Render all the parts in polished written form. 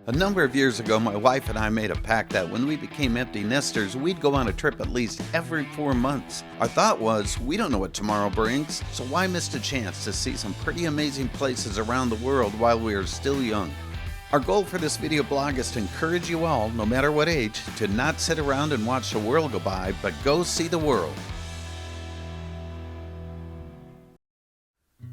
A number of years ago, my wife and I made a pact that when we became empty nesters, we'd go on a trip at least every 4 months. Our thought was, we don't know what tomorrow brings, so why miss a chance to see some pretty amazing places around the world while we are still young? Our goal for this video blog is to encourage you all, no matter what age, to not sit around and watch the world go by, but go see the world.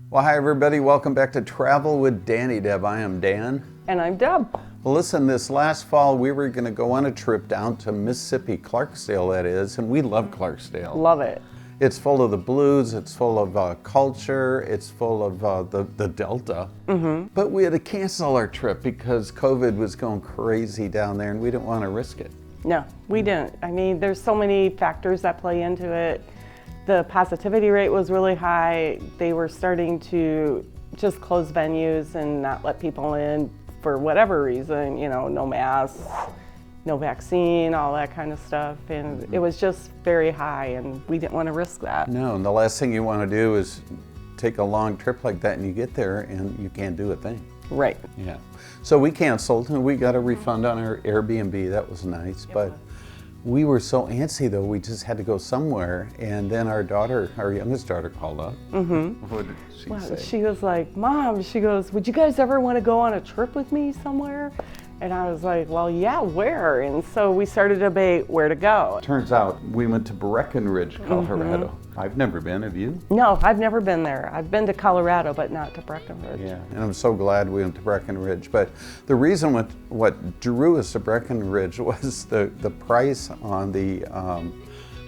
Well, hi everybody, welcome back to Travel with Danny Deb. I am Dan. And I'm Deb. Well, listen, this last fall we were going to go on a trip down to Mississippi, Clarksdale that is, and we love Clarksdale. Love it. It's full of the blues, it's full of culture, it's full of the Delta. Mm-hmm. But we had to cancel our trip because COVID was going crazy down there and we didn't want to risk it. No, we didn't. I mean, there's so many factors that play into it. The positivity rate was really high. They were starting to just close venues and not let people in for whatever reason, you know, no masks, no vaccine, all that kind of stuff. And it was just very high and we didn't want to risk that. No, and the last thing you want to do is take a long trip like that and you get there and you can't do a thing. Right. Yeah. So we canceled and we got a refund on our Airbnb. That was nice, but we were so antsy though, we just had to go somewhere. And then our daughter, our youngest daughter, called up. Mm-hmm. What did she say? She was like, Mom, she goes, would you guys ever want to go on a trip with me somewhere? And I was like, well, yeah, where? And so we started to debate where to go. Turns out we went to Breckenridge, Colorado. Mm-hmm. I've never been, have you? No, I've never been there. I've been to Colorado, but not to Breckenridge. Yeah, and I'm so glad we went to Breckenridge. But the reason what drew us to Breckenridge was the price on the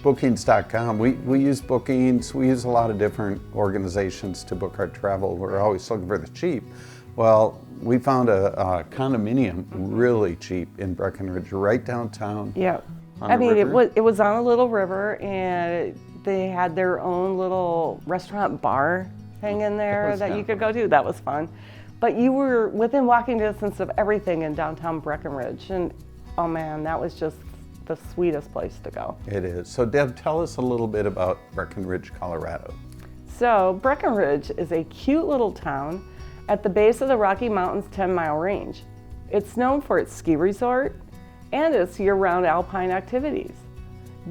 bookings.com. We use bookings, we use a lot of different organizations to book our travel. We're always looking for the cheap. Well, we found a condominium really cheap in Breckenridge, right downtown. Yeah, I mean, it was on a little river, and they had their own little restaurant bar thing in there that you could go to. That was fun. But you were within walking distance of everything in downtown Breckenridge, and oh man, that was just the sweetest place to go. It is. So Deb, tell us a little bit about Breckenridge, Colorado. So Breckenridge is a cute little town at the base of the Rocky Mountains 10-mile range. It's known for its ski resort and its year-round alpine activities.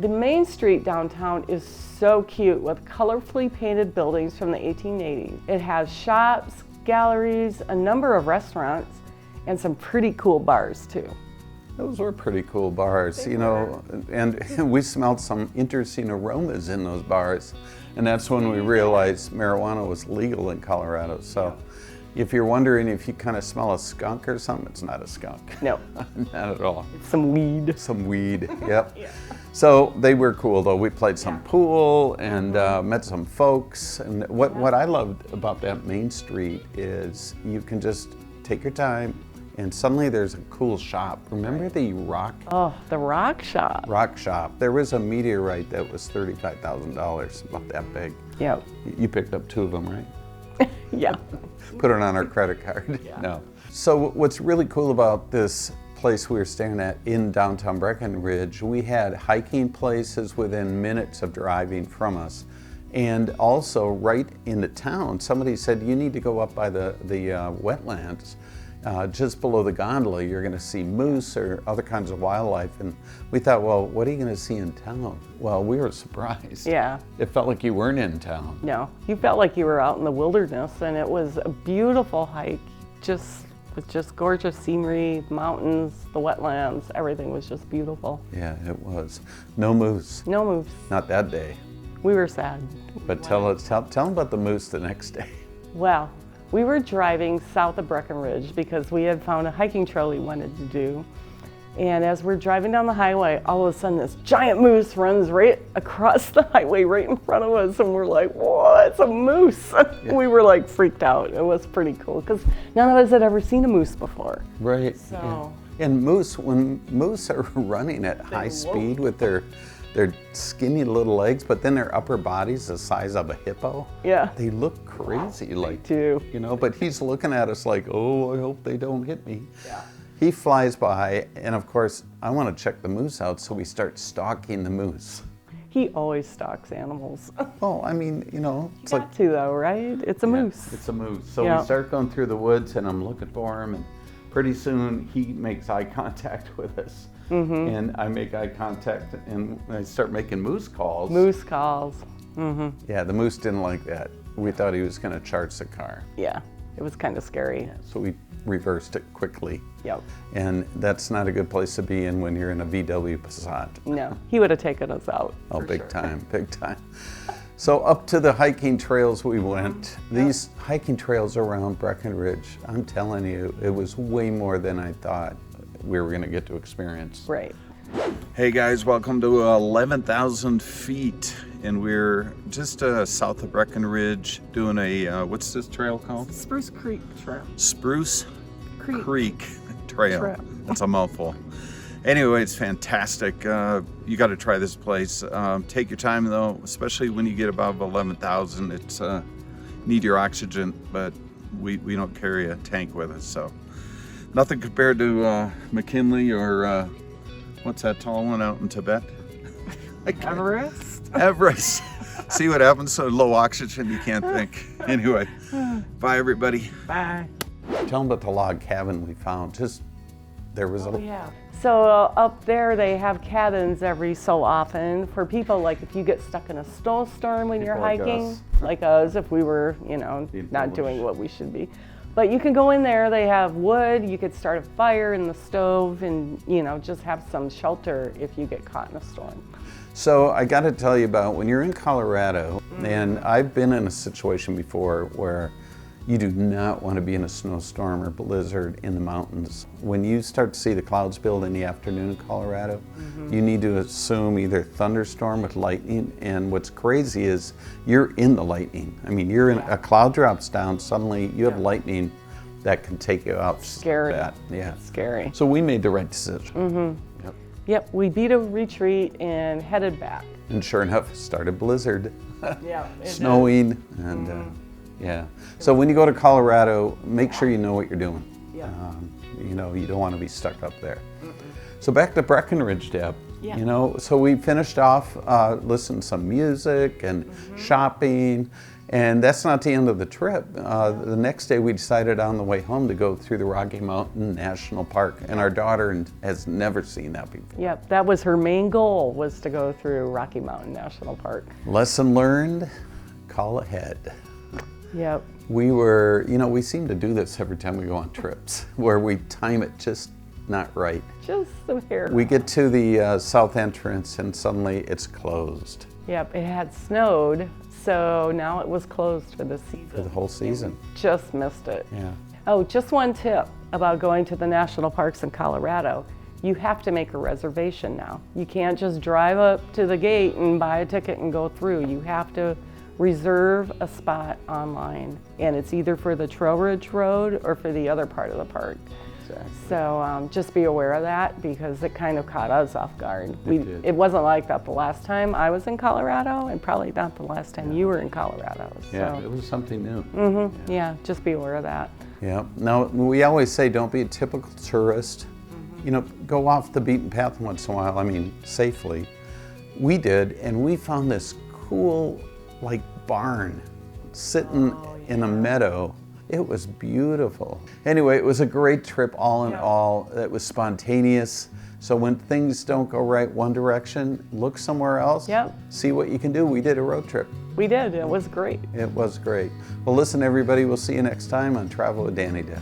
The main street downtown is so cute with colorfully painted buildings from the 1880s. It has shops, galleries, a number of restaurants, and some pretty cool bars too. Those were pretty cool bars, you know, and we smelled some interesting aromas in those bars. And that's when we realized marijuana was legal in Colorado. So if you're wondering if you kind of smell a skunk or something, it's not a skunk. No. Not at all. It's some weed. Some weed, yep. Yeah. So they were cool though. We played some pool and met some folks. And what I loved about that main street is you can just take your time and suddenly there's a cool shop. Remember the rock? Oh, the rock shop. Rock shop. There was a meteorite that was $35,000, about that big. Yeah. You picked up 2 of them, right? Yeah. Put it on our credit card. Yeah. No. So what's really cool about this place we were staying at in downtown Breckenridge, we had hiking places within minutes of driving from us. And also right in the town, somebody said, you need to go up by the wetlands. Just below the gondola, you're going to see moose or other kinds of wildlife. And we thought, well, what are you going to see in town? Well, we were surprised. Yeah. It felt like you weren't in town. No, you felt like you were out in the wilderness, and it was a beautiful hike, with just gorgeous scenery, mountains, the wetlands, everything was just beautiful. Yeah, it was. No moose. No moose. Not that day. We were sad. But tell them about the moose the next day. Well, we were driving south of Breckenridge because we had found a hiking trail we wanted to do. And as we're driving down the highway, all of a sudden this giant moose runs right across the highway right in front of us. And we're like, whoa, it's a moose. Yeah. We were like freaked out. It was pretty cool because none of us had ever seen a moose before. Right. So. Yeah. And when moose are running at high speed with their skinny little legs, but then their upper body's the size of a hippo. Yeah. They look crazy, like, too. You know, but he's looking at us like, oh, I hope they don't hit me. Yeah. He flies by, and of course, I want to check the moose out, so we start stalking the moose. He always stalks animals. Well, I mean, you know, it's like, to though, right? It's a moose. It's a moose. So we start going through the woods, and I'm looking for him, and Pretty soon he makes eye contact with us, and I make eye contact, and I start making moose calls. Moose calls. Yeah, the moose didn't like that. We thought he was going to charge the car. Yeah, it was kind of scary. So we reversed it quickly. Yep. And that's not a good place to be in when you're in a VW Passat. No, he would have taken us out. Oh, for big sure. time, big time. So up to the hiking trails we went. These hiking trails around Breckenridge, I'm telling you, it was way more than I thought we were going to get to experience. Right. Hey guys, welcome to 11,000 feet, and we're just south of Breckenridge doing a, what's this trail called? Spruce Creek Trail. Spruce Creek Trail. That's a mouthful. Anyway, it's fantastic. You got to try this place. Take your time though, especially when you get above 11,000. It's need your oxygen, but we don't carry a tank with us, so nothing compared to McKinley or what's that tall one out in Tibet? Everest. Everest. See what happens? So low oxygen, you can't think. Anyway, bye everybody. Bye. Tell them about the log cabin we found. Just there was a. Yeah. So up there they have cabins every so often for people, like if you get stuck in a snowstorm when you're People like hiking, us. like us, if we were, you know, Being not foolish. doing what we should be. But you can go in there, they have wood, you could start a fire in the stove and, you know, just have some shelter if you get caught in a storm. So I got to tell you about when you're in Colorado, and I've been in a situation before where you do not want to be in a snowstorm or blizzard in the mountains. When you start to see the clouds build in the afternoon in Colorado, you need to assume either thunderstorm with lightning, and what's crazy is you're in the lightning. I mean, you're in a cloud drops down, suddenly you have lightning that can take you out. Scary. Yeah. Scary. So we made the right decision. Yep. Yep, we beat a retreat and headed back. And sure enough, started blizzard. Yeah. Snowing and yeah. So when you go to Colorado, make sure you know what you're doing. Yeah. You know, you don't want to be stuck up there. So back to Breckenridge, Deb. Yeah. You know, so we finished off listening to some music and shopping, and that's not the end of the trip. The next day we decided on the way home to go through the Rocky Mountain National Park, and our daughter has never seen that before. Yep, that was her main goal, was to go through Rocky Mountain National Park. Lesson learned, call ahead. Yep. We were, you know, we seem to do this every time we go on trips, where we time it just not right. Just the hair. We get to the south entrance and suddenly it's closed Yep, it had snowed, so now it was closed for the season. for the whole season. Just missed it. Yeah. Oh, just one tip about going to the national parks in Colorado. You have to make a reservation now. You can't just drive up to the gate and buy a ticket and go through. You have to reserve a spot online, and it's either for the Trailridge Road or for the other part of the park. Exactly. So just be aware of that, because it kind of caught us off guard. did. It wasn't like that the last time I was in Colorado, and probably not the last time you were in Colorado. Yeah, So, it was something new. yeah, just be aware of that. Yeah. Now, we always say don't be a typical tourist. You know, go off the beaten path once in a while, I mean, safely. We did, and we found this cool, like, barn sitting in a meadow. It was beautiful. Anyway, it was a great trip all in all. It was spontaneous. So when things don't go right one direction, look somewhere else. Yep. See what you can do. We did a road trip. We did, it was great. It was great. Well, listen, everybody, we'll see you next time on Travel with Danny Deb.